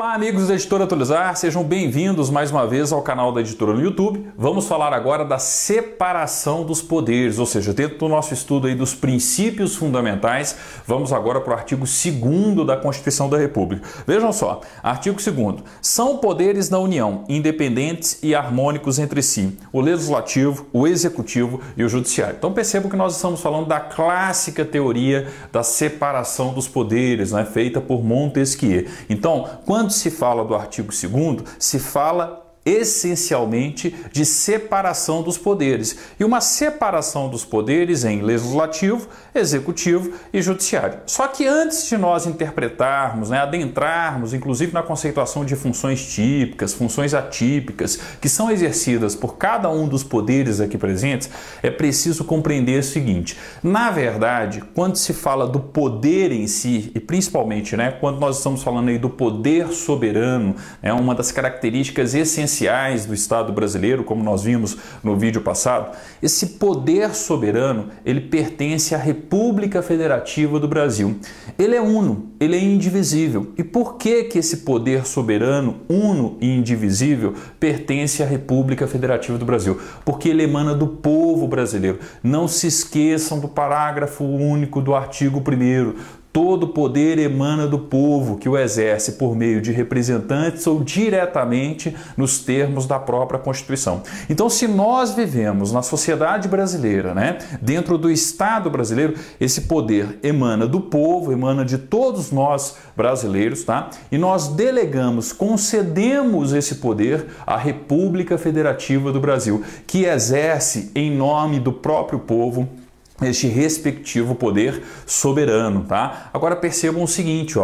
Olá amigos da Editora Atualizar, sejam bem-vindos mais uma vez ao canal da Editora no YouTube. Vamos falar agora da separação dos poderes, ou seja, dentro do nosso estudo aí dos princípios fundamentais, vamos agora para o artigo 2º da Constituição da República. Vejam só, artigo 2º, são poderes da União, independentes e harmônicos entre si, o Legislativo, o Executivo e o Judiciário. Então percebam que nós estamos falando da clássica teoria da separação dos poderes, né, feita por Montesquieu. Então, quando se fala do artigo 2º, se fala essencialmente de separação dos poderes. E uma separação dos poderes em legislativo, executivo e judiciário. Só que antes de nós interpretarmos, adentrarmos, inclusive na conceituação de funções típicas, funções atípicas, que são exercidas por cada um dos poderes aqui presentes, é preciso compreender o seguinte: na verdade, quando se fala do poder em si, e principalmente quando nós estamos falando aí do poder soberano, uma das características essenciais do Estado brasileiro, como nós vimos no vídeo passado, esse poder soberano, ele pertence à República Federativa do Brasil. Ele é uno, ele é indivisível. E por que esse poder soberano, uno e indivisível, pertence à República Federativa do Brasil? Porque ele emana do povo brasileiro. Não se esqueçam do parágrafo único do artigo 1º. Todo poder emana do povo, que o exerce por meio de representantes ou diretamente nos termos da própria Constituição. Então, se nós vivemos na sociedade brasileira, dentro do Estado brasileiro, esse poder emana do povo, emana de todos nós brasileiros, e nós delegamos, concedemos esse poder à República Federativa do Brasil, que exerce em nome do próprio povo este respectivo poder soberano, Agora percebam o seguinte,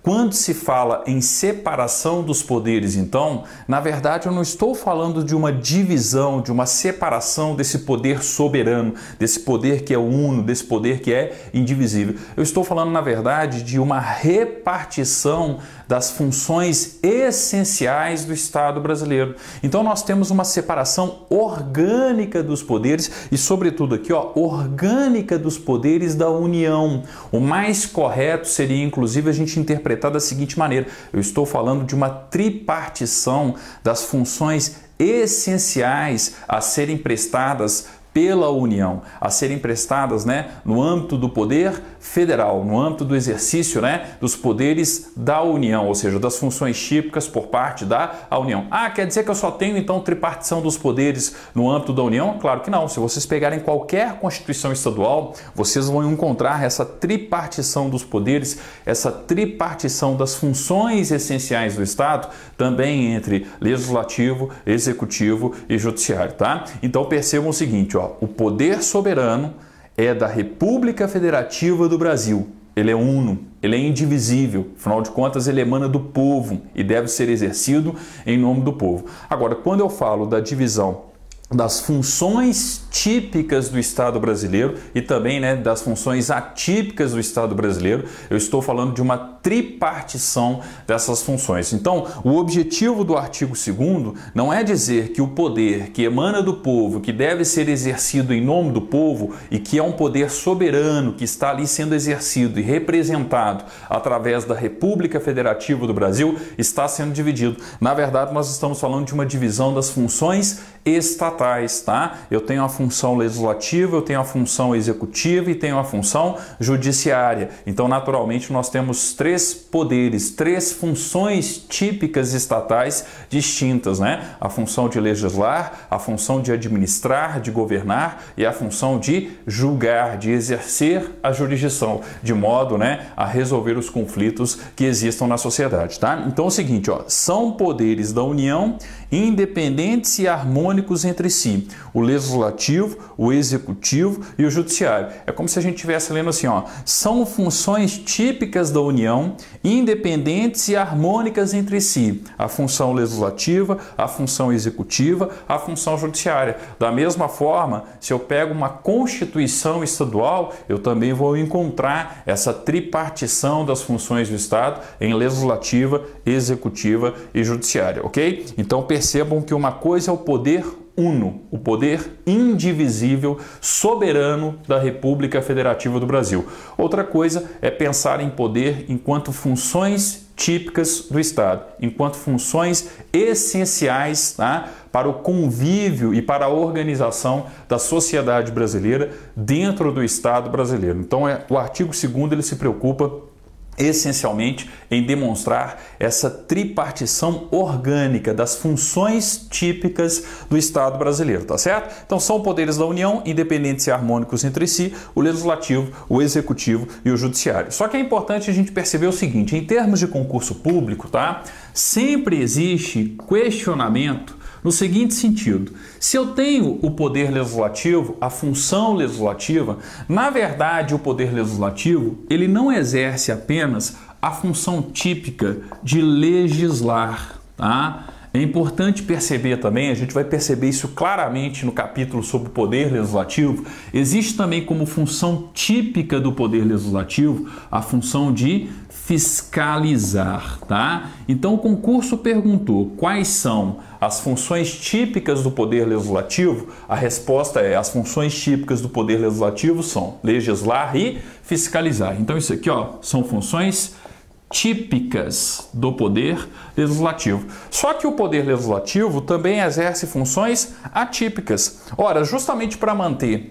quando se fala em separação dos poderes, então, na verdade eu não estou falando de uma divisão, de uma separação desse poder soberano, desse poder que é uno, desse poder que é indivisível. Eu estou falando, na verdade, de uma repartição das funções essenciais do Estado brasileiro. Então nós temos uma separação orgânica dos poderes e, sobretudo aqui, orgânica dos poderes da União. O mais correto seria, inclusive, a gente interpretar da seguinte maneira: eu estou falando de uma tripartição das funções essenciais a serem prestadas pela União, a serem prestadas no âmbito do poder federal, no âmbito do exercício dos poderes da União, ou seja, das funções típicas por parte da União. Quer dizer que eu só tenho então tripartição dos poderes no âmbito da União? Claro que não. Se vocês pegarem qualquer Constituição estadual, vocês vão encontrar essa tripartição dos poderes, essa tripartição das funções essenciais do Estado, também entre legislativo, executivo e judiciário, Então percebam o seguinte, o poder soberano é da República Federativa do Brasil. Ele é uno, ele é indivisível, afinal de contas ele emana do povo e deve ser exercido em nome do povo. Agora, quando eu falo da divisão das funções típicas do Estado brasileiro e também das funções atípicas do Estado brasileiro, eu estou falando de uma tripartição dessas funções. Então, o objetivo do artigo 2º não é dizer que o poder que emana do povo, que deve ser exercido em nome do povo e que é um poder soberano que está ali sendo exercido e representado através da República Federativa do Brasil, está sendo dividido. Na verdade, nós estamos falando de uma divisão das funções estatais, Eu tenho a função legislativa, eu tenho a função executiva e tenho a função judiciária. Então, naturalmente, nós temos três poderes, três funções típicas estatais distintas, A função de legislar, a função de administrar, de governar e a função de julgar, de exercer a jurisdição, de modo, a resolver os conflitos que existam na sociedade, Então, é o seguinte, são poderes da União independentes e harmônicos entre si, o legislativo, o executivo e o judiciário. É como se a gente estivesse lendo assim, são funções típicas da União, independentes e harmônicas entre si, a função legislativa, a função executiva, a função judiciária. Da mesma forma, se eu pego uma Constituição estadual, eu também vou encontrar essa tripartição das funções do Estado em legislativa, executiva e judiciária, ok? Então percebam que uma coisa é o poder uno, o poder indivisível, soberano da República Federativa do Brasil. Outra coisa é pensar em poder enquanto funções típicas do Estado, enquanto funções essenciais, tá, para o convívio e para a organização da sociedade brasileira dentro do Estado brasileiro. Então, o artigo 2º ele se preocupa essencialmente em demonstrar essa tripartição orgânica das funções típicas do Estado brasileiro, tá certo? Então são poderes da União, independentes e harmônicos entre si, o Legislativo, o Executivo e o Judiciário. Só que é importante a gente perceber o seguinte, em termos de concurso público, tá? Sempre existe questionamento no seguinte sentido: se eu tenho o poder legislativo, a função legislativa, na verdade o poder legislativo ele não exerce apenas a função típica de legislar, tá? É importante perceber também, a gente vai perceber isso claramente no capítulo sobre o poder legislativo, existe também como função típica do poder legislativo a função de fiscalizar, tá? Então o concurso perguntou quais são as funções típicas do poder legislativo. A resposta é: as funções típicas do poder legislativo são legislar e fiscalizar. Então isso aqui, ó, são funções típicas do poder legislativo. Só que o poder legislativo também exerce funções atípicas. Ora, justamente para manter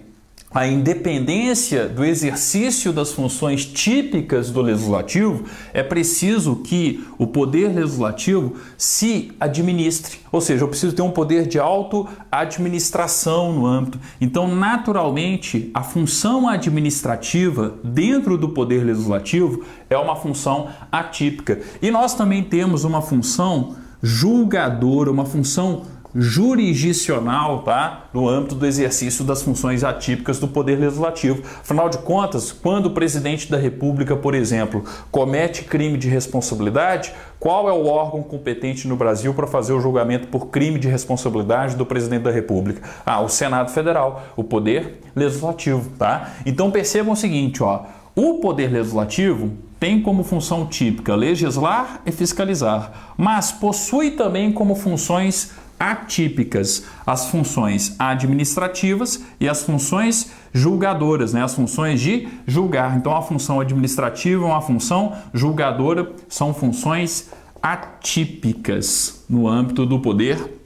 a independência do exercício das funções típicas do legislativo, é preciso que o poder legislativo se administre, ou seja, eu preciso ter um poder de auto-administração no âmbito. Então, naturalmente, a função administrativa dentro do poder legislativo é uma função atípica. E nós também temos uma função julgadora, uma função jurisdicional, tá? No âmbito do exercício das funções atípicas do Poder Legislativo. Afinal de contas, quando o presidente da República, por exemplo, comete crime de responsabilidade, qual é o órgão competente no Brasil para fazer o julgamento por crime de responsabilidade do presidente da República? O Senado Federal, o Poder Legislativo, tá? Então percebam o seguinte, ó, o Poder Legislativo tem como função típica legislar e fiscalizar, mas possui também como funções atípicas as funções administrativas e as funções julgadoras, né? As funções de julgar. Então a função administrativa e uma função julgadora são funções atípicas no âmbito do poder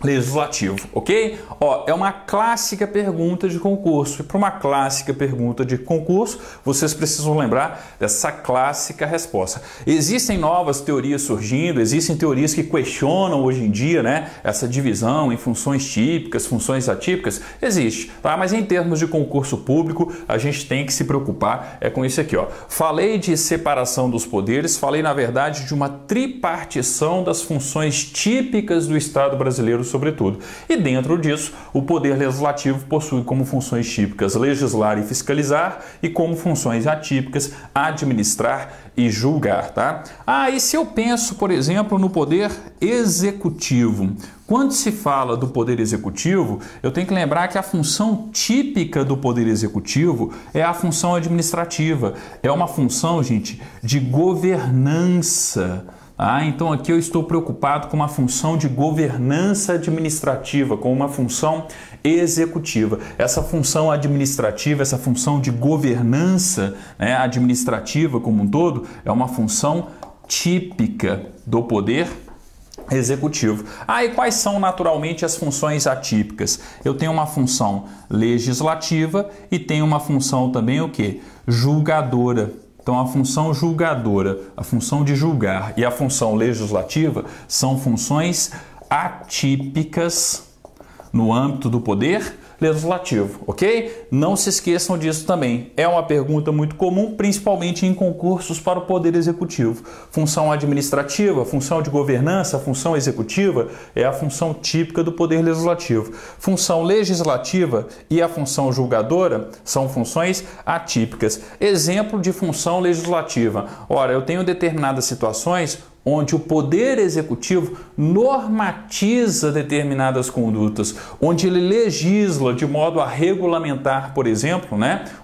legislativo, ok? Ó, é uma clássica pergunta de concurso. E para uma clássica pergunta de concurso, vocês precisam lembrar dessa clássica resposta. Existem novas teorias surgindo, existem teorias que questionam hoje em dia, né, essa divisão em funções típicas, funções atípicas. Existe, tá? Mas em termos de concurso público, a gente tem que se preocupar com isso aqui, ó. Falei de separação dos poderes, falei na verdade de uma tripartição das funções típicas do Estado brasileiro, sobretudo. E dentro disso, o Poder Legislativo possui como funções típicas legislar e fiscalizar e como funções atípicas administrar e julgar, tá? E se eu penso, por exemplo, no Poder Executivo, quando se fala do Poder Executivo, eu tenho que lembrar que a função típica do Poder Executivo é a função administrativa. É uma função, gente, de governança. Então aqui eu estou preocupado com uma função de governança administrativa, com uma função executiva. Essa função administrativa, essa função de governança, né, administrativa como um todo, é uma função típica do poder executivo. E quais são naturalmente as funções atípicas? Eu tenho uma função legislativa e tenho uma função também o quê? Julgadora. Então, a função julgadora, a função de julgar e a função legislativa são funções atípicas no âmbito do poder legislativo, ok? Não se esqueçam disso também. É uma pergunta muito comum, principalmente em concursos para o Poder Executivo. Função administrativa, função de governança, função executiva é a função típica do Poder Legislativo. Função legislativa e a função julgadora são funções atípicas. Exemplo de função legislativa. Ora, eu tenho determinadas situações onde o poder executivo normatiza determinadas condutas, onde ele legisla de modo a regulamentar, por exemplo,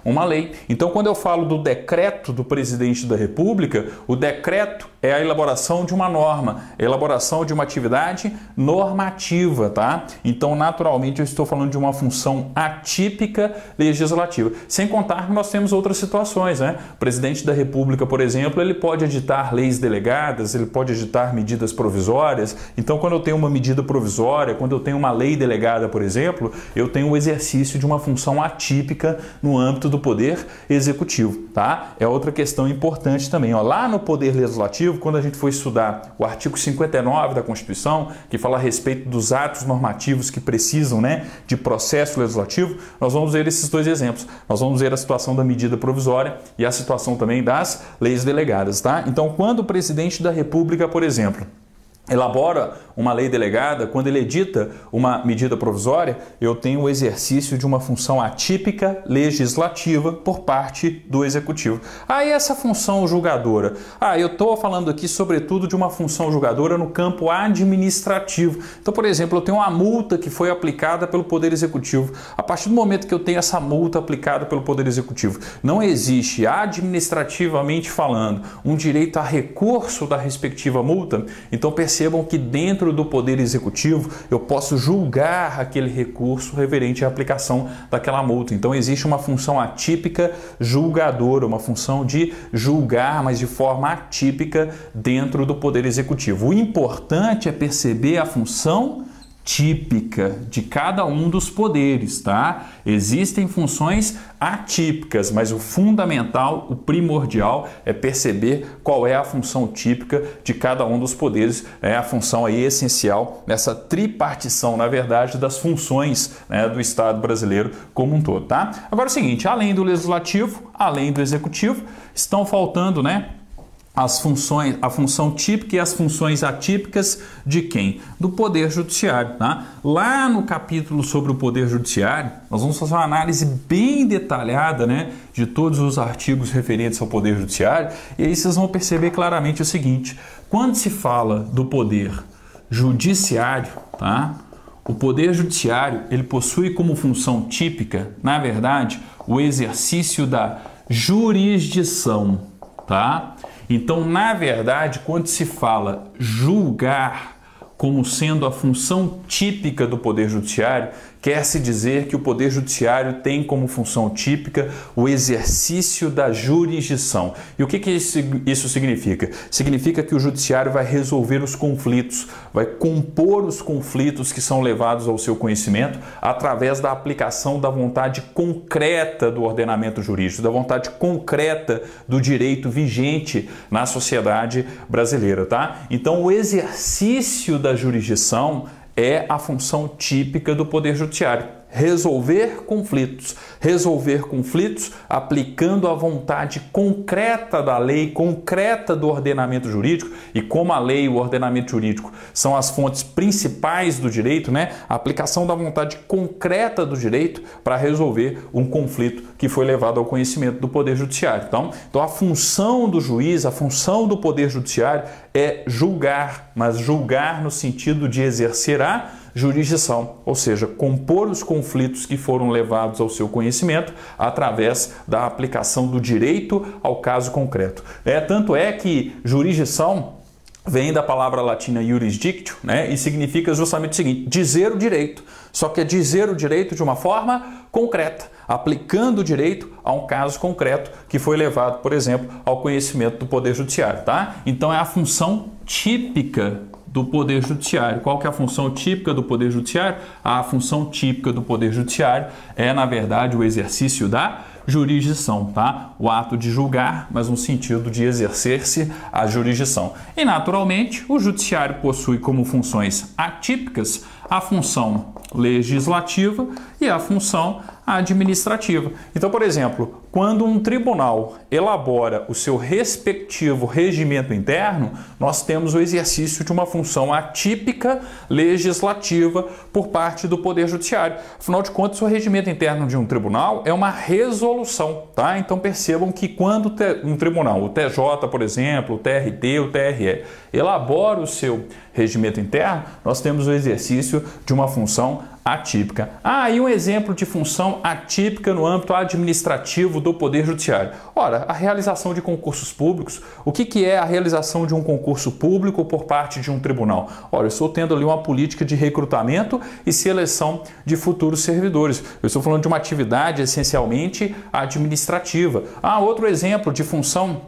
uma lei. Então, quando eu falo do decreto do presidente da República, o decreto é a elaboração de uma norma, a elaboração de uma atividade normativa, tá? Então, naturalmente, eu estou falando de uma função atípica legislativa. Sem contar que nós temos outras situações, né? O presidente da República, por exemplo, ele pode editar leis delegadas, ele pode editar medidas provisórias. Então, quando eu tenho uma medida provisória, quando eu tenho uma lei delegada, por exemplo, eu tenho o exercício de uma função atípica no âmbito do poder executivo, tá? É outra questão importante também, ó. Lá no poder legislativo, quando a gente for estudar o artigo 59 da Constituição, que fala a respeito dos atos normativos que precisam, de processo legislativo, nós vamos ver esses dois exemplos. Nós vamos ver a situação da medida provisória e a situação também das leis delegadas, tá? Então, quando o presidente da República, por exemplo, elabora uma lei delegada, quando ele edita uma medida provisória, eu tenho o exercício de uma função atípica legislativa por parte do executivo. Aí essa função julgadora, eu estou falando aqui sobretudo de uma função julgadora no campo administrativo. Então, por exemplo, eu tenho uma multa que foi aplicada pelo Poder Executivo. A partir do momento que eu tenho essa multa aplicada pelo Poder Executivo, não existe, administrativamente falando, um direito a recurso da respectiva multa. Então, percebam que dentro do Poder Executivo eu posso julgar aquele recurso referente à aplicação daquela multa. Então existe uma função atípica julgadora, uma função de julgar, mas de forma atípica dentro do Poder Executivo. O importante é perceber a função típica de cada um dos poderes, tá? Existem funções atípicas, mas o fundamental, o primordial é perceber qual é a função típica de cada um dos poderes, é a função aí essencial nessa tripartição, na verdade, das funções do Estado brasileiro como um todo, tá? Agora é o seguinte, além do legislativo, além do executivo, estão faltando, as funções, a função típica e as funções atípicas de quem? Do Poder Judiciário, tá? Lá no capítulo sobre o Poder Judiciário, nós vamos fazer uma análise bem detalhada, de todos os artigos referentes ao Poder Judiciário, e aí vocês vão perceber claramente o seguinte, quando se fala do Poder Judiciário, tá? O Poder Judiciário, ele possui como função típica, na verdade, o exercício da jurisdição, tá? Então, na verdade, quando se fala julgar como sendo a função típica do Poder Judiciário, quer-se dizer que o Poder Judiciário tem como função típica o exercício da jurisdição. E o que isso significa? Significa que o Judiciário vai resolver os conflitos, vai compor os conflitos que são levados ao seu conhecimento através da aplicação da vontade concreta do ordenamento jurídico, da vontade concreta do direito vigente na sociedade brasileira, tá? Então, o exercício da jurisdição é a função típica do Poder Judiciário. Resolver conflitos aplicando a vontade concreta da lei, concreta do ordenamento jurídico, e como a lei e o ordenamento jurídico são as fontes principais do direito, a aplicação da vontade concreta do direito para resolver um conflito que foi levado ao conhecimento do Poder Judiciário. Então a função do juiz, a função do Poder Judiciário é julgar, mas julgar no sentido de exercer a jurisdição, ou seja, compor os conflitos que foram levados ao seu conhecimento através da aplicação do direito ao caso concreto. Tanto é que jurisdição vem da palavra latina jurisdictio, e significa justamente o seguinte, dizer o direito, só que é dizer o direito de uma forma concreta, aplicando o direito a um caso concreto que foi levado, por exemplo, ao conhecimento do Poder Judiciário, tá? Então é a função típica do Poder Judiciário. Qual que é a função típica do Poder Judiciário? A função típica do Poder Judiciário é, na verdade, o exercício da jurisdição, tá? O ato de julgar, mas no sentido de exercer-se a jurisdição. E, naturalmente, o Judiciário possui como funções atípicas a função legislativa e que é a função administrativa. Então, por exemplo, quando um tribunal elabora o seu respectivo regimento interno, nós temos o exercício de uma função atípica legislativa por parte do Poder Judiciário. Afinal de contas, o regimento interno de um tribunal é uma resolução, tá? Então percebam que quando um tribunal, o TJ, por exemplo, o TRT, o TRE, elabora o seu regimento interno, nós temos o exercício de uma função atípica. E um exemplo de função atípica no âmbito administrativo do Poder Judiciário. Ora, a realização de concursos públicos. O que é a realização de um concurso público por parte de um tribunal? Ora, eu estou tendo ali uma política de recrutamento e seleção de futuros servidores. Eu estou falando de uma atividade essencialmente administrativa. Outro exemplo de função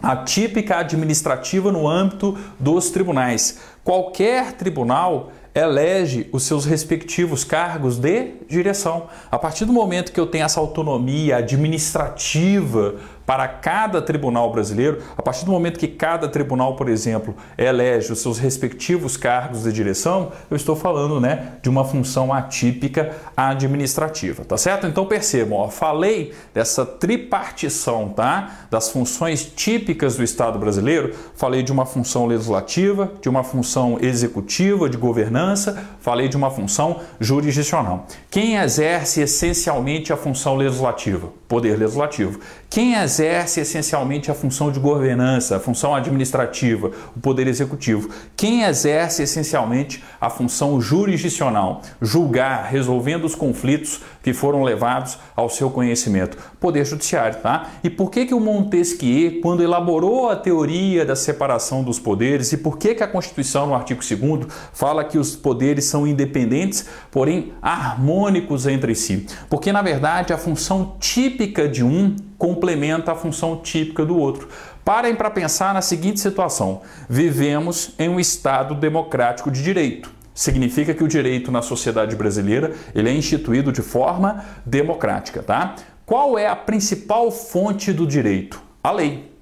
atípica administrativa no âmbito dos tribunais. Qualquer tribunal elege os seus respectivos cargos de direção. A partir do momento que eu tenho essa autonomia administrativa para cada tribunal brasileiro, a partir do momento que cada tribunal, por exemplo, elege os seus respectivos cargos de direção, eu estou falando, de uma função atípica administrativa, tá certo? Então percebam, falei dessa tripartição, tá? Das funções típicas do Estado brasileiro, falei de uma função legislativa, de uma função executiva, de governança, falei de uma função jurisdicional. Quem exerce essencialmente a função legislativa? Poder Legislativo. Quem exerce essencialmente a função de governança, a função administrativa, o Poder Executivo? Quem exerce essencialmente a função jurisdicional, julgar, resolvendo os conflitos que foram levados ao seu conhecimento? Poder Judiciário, tá? E por que o Montesquieu, quando elaborou a teoria da separação dos poderes, e por que a Constituição, no artigo 2º, fala que os poderes são independentes, porém harmônicos entre si? Porque, na verdade, a função típica de um complementa a função típica do outro. Parem para pensar na seguinte situação: vivemos em um Estado democrático de direito. Significa que o direito na sociedade brasileira ele é instituído de forma democrática, tá? Qual é a principal fonte do direito? A lei,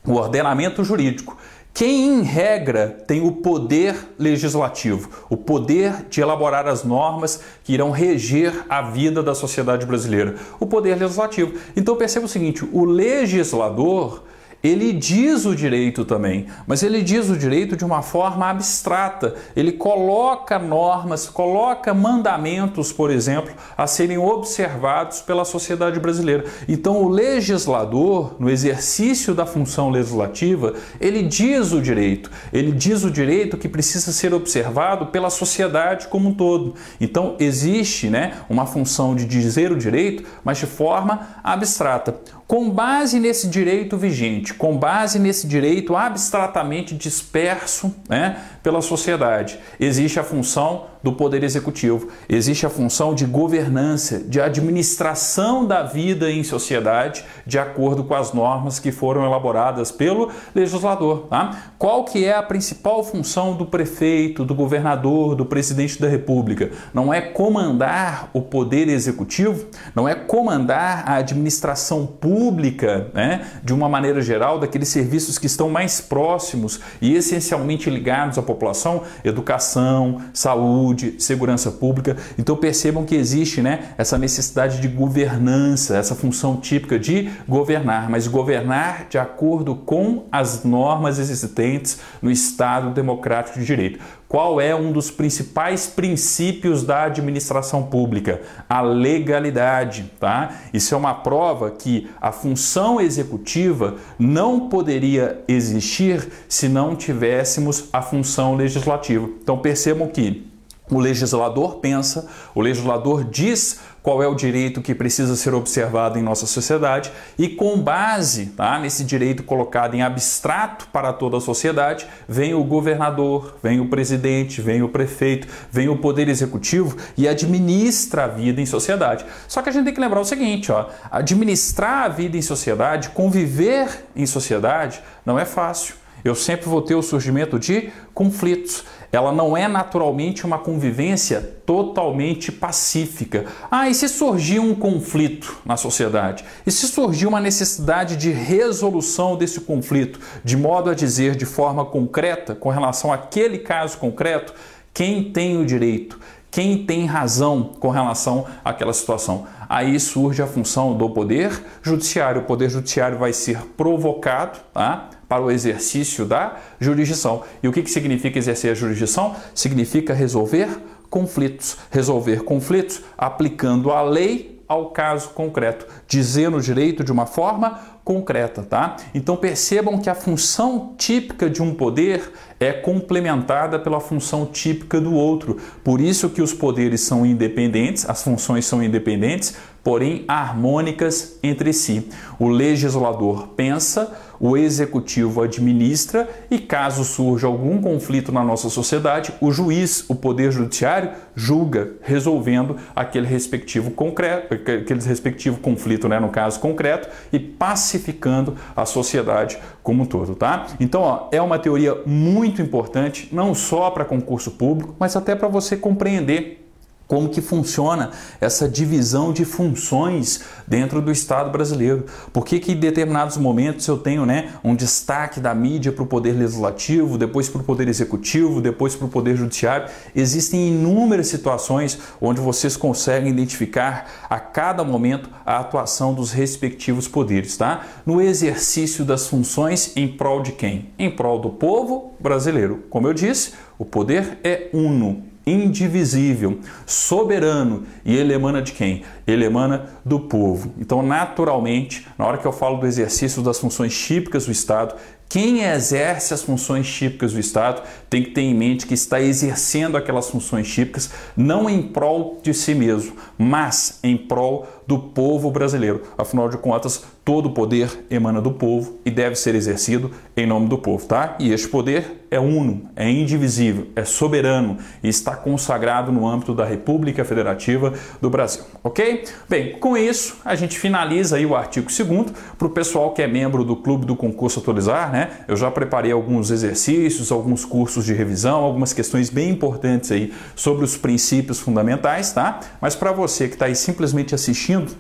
o ordenamento jurídico. Quem, em regra, tem o poder legislativo, o poder de elaborar as normas que irão reger a vida da sociedade brasileira? O poder legislativo. Então perceba o seguinte: o legislador, ele diz o direito também, mas ele diz o direito de uma forma abstrata. Ele coloca normas, coloca mandamentos, por exemplo, a serem observados pela sociedade brasileira. Então o legislador, no exercício da função legislativa, ele diz o direito que precisa ser observado pela sociedade como um todo. Então existe, uma função de dizer o direito, mas de forma abstrata. Com base nesse direito vigente, com base nesse direito abstratamente disperso pela sociedade, existe a função do Poder Executivo, existe a função de governança, de administração da vida em sociedade, de acordo com as normas que foram elaboradas pelo legislador. Tá? Qual que é a principal função do prefeito, do governador, do presidente da República? Não é comandar o Poder Executivo, não é comandar a administração pública, de uma maneira geral, daqueles serviços que estão mais próximos e essencialmente ligados à população: educação, saúde, segurança pública. Então percebam que existe essa necessidade de governança, essa função típica de governar, mas governar de acordo com as normas existentes no Estado democrático de direito. Qual é um dos principais princípios da administração pública? A legalidade, tá? Isso é uma prova que a função executiva não poderia existir se não tivéssemos a função legislativa. Então percebam que o legislador pensa, o legislador diz qual é o direito que precisa ser observado em nossa sociedade e, com base nesse direito colocado em abstrato para toda a sociedade, vem o governador, vem o presidente, vem o prefeito, vem o Poder Executivo e administra a vida em sociedade. Só que a gente tem que lembrar o seguinte: administrar a vida em sociedade, conviver em sociedade, não é fácil. Eu sempre vou ter o surgimento de conflitos. Ela não é naturalmente uma convivência totalmente pacífica. E se surgir um conflito na sociedade? E se surgir uma necessidade de resolução desse conflito, de modo a dizer, de forma concreta, com relação àquele caso concreto, quem tem o direito? quem tem razão com relação àquela situação. Aí surge a função do Poder Judiciário. O Poder Judiciário vai ser provocado, tá, para o exercício da jurisdição. E o que significa exercer a jurisdição? Significa resolver conflitos. Resolver conflitos aplicando a lei ao caso concreto, dizendo o direito de uma forma concreta, tá? Então percebam que a função típica de um poder é complementada pela função típica do outro. Por isso que os poderes são independentes, as funções são independentes, porém harmônicas entre si. O legislador pensa, o executivo administra e caso surja algum conflito na nossa sociedade, o juiz, o poder judiciário, julga, resolvendo aquele respectivo conflito, né, no caso concreto, e pacificando a sociedade como um todo, tá? Então, ó, é uma teoria muito importante, não só para concurso público, mas até para você compreender como que funciona essa divisão de funções dentro do Estado brasileiro. Por que em determinados momentos eu tenho, né, um destaque da mídia para o Poder Legislativo, depois para o Poder Executivo, depois para o Poder Judiciário. Existem inúmeras situações onde vocês conseguem identificar a cada momento a atuação dos respectivos poderes, tá? No exercício das funções em prol de quem? Em prol do povo brasileiro. Como eu disse, o poder é uno, indivisível, soberano, e ele emana de quem? Ele emana do povo. Então, naturalmente, na hora que eu falo do exercício das funções típicas do Estado, quem exerce as funções típicas do Estado tem que ter em mente que está exercendo aquelas funções típicas não em prol de si mesmo, mas em prol do povo brasileiro. Afinal de contas, todo poder emana do povo e deve ser exercido em nome do povo, tá? E este poder é uno, é indivisível, é soberano e está consagrado no âmbito da República Federativa do Brasil, ok? Bem, com isso, a gente finaliza aí o artigo 2º. Para o pessoal que é membro do Clube do Concurso Atualizar, né? Eu já preparei alguns exercícios, alguns cursos de revisão, algumas questões bem importantes aí sobre os princípios fundamentais, tá? Mas para você que está aí simplesmente assistindo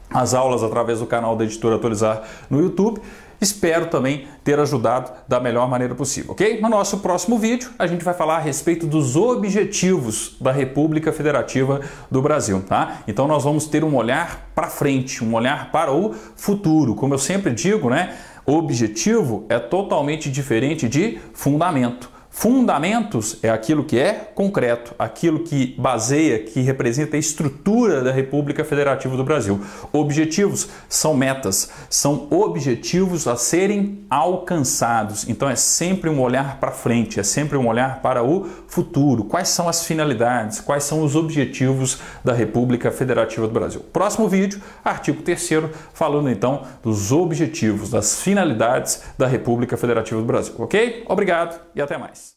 as aulas através do canal da Editora Atualizar no YouTube, espero também ter ajudado da melhor maneira possível, ok? No nosso próximo vídeo, a gente vai falar a respeito dos objetivos da República Federativa do Brasil, tá? Então nós vamos ter um olhar para frente, um olhar para o futuro. Como eu sempre digo, né? Objetivo é totalmente diferente de fundamento. Fundamentos é aquilo que é concreto, aquilo que baseia, que representa a estrutura da República Federativa do Brasil. Objetivos são metas, são objetivos a serem alcançados. Então é sempre um olhar para frente, é sempre um olhar para o futuro. Quais são as finalidades, quais são os objetivos da República Federativa do Brasil? Próximo vídeo, artigo 3º, falando então dos objetivos, das finalidades da República Federativa do Brasil, ok? Obrigado e até mais.